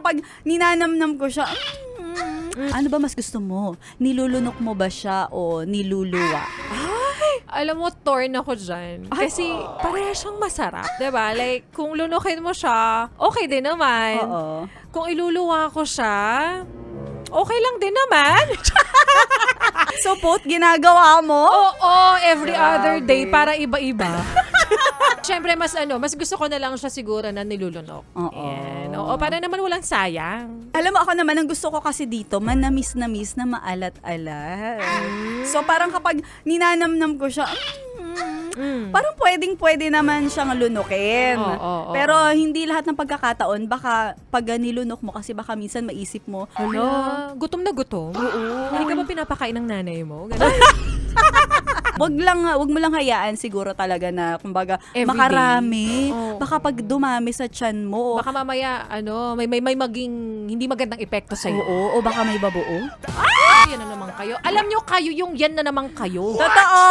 kapag ninanamnam ko siya, ano ba mas gusto mo? Nilulunok mo ba siya o niluluwa? Alam mo, torn ako dyan. Kasi pareha siyang masarap, diba? Like, kung lunukin mo siya, okay din naman. Oo. Kung iluluwa ko siya, okay lang din naman. So, both ginagawa mo? Oo, every other day, Grabe. para iba-iba. Siyempre, mas gusto ko na lang siya siguro na nilulunok. Oo. Yan. Oo, para naman walang sayang. Alam mo, ako naman, ang gusto ko kasi dito, manamis-namis na maalat-alat. So, parang kapag ninanamnam ko siya, parang pwedeng-pwede naman siyang lunukin. Oo. Pero hindi lahat ng pagkakataon, baka pag nilunok mo, kasi baka minsan maisip mo, Hala, gutom na gutom. Hindi ka ba pinapakain ng nanay mo? Ganun. wag mo lang hayaan siguro talaga na, kumbaga, Everyday. makarami. Oo. Baka pag dumami sa tiyan mo, Baka mamaya, may maging hindi magandang epekto sa'yo. o baka may babuo. Yan na naman kayo. Alam nyo, kayo yung yan na naman kayo. Totoo!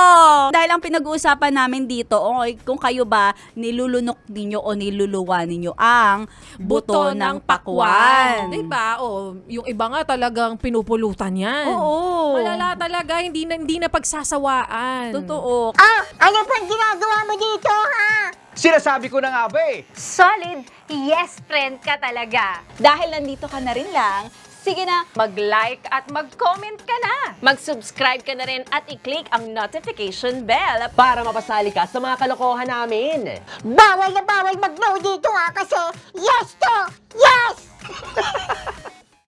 Dahil ang pinag-uusapan namin dito, kung kayo ba nilulunok ninyo o niluluwa ninyo ang buto ng pakwan. Diba? O, yung iba nga talagang pinupulutan yan. Oo. Malala talaga, hindi na pagsasawaan. Totoo. Ano pang ginagawa mo dito, ha? Sinasabi ko na nga ba eh. Solid yes friend ka talaga. Dahil nandito ka na rin lang, sige na, Mag-like at mag-comment ka na. Mag-subscribe ka na rin at i-click ang notification bell. para mapasali ka sa mga kalokohan namin. Bawal na bawal mag-no dito, ha? Kasi yes to yes!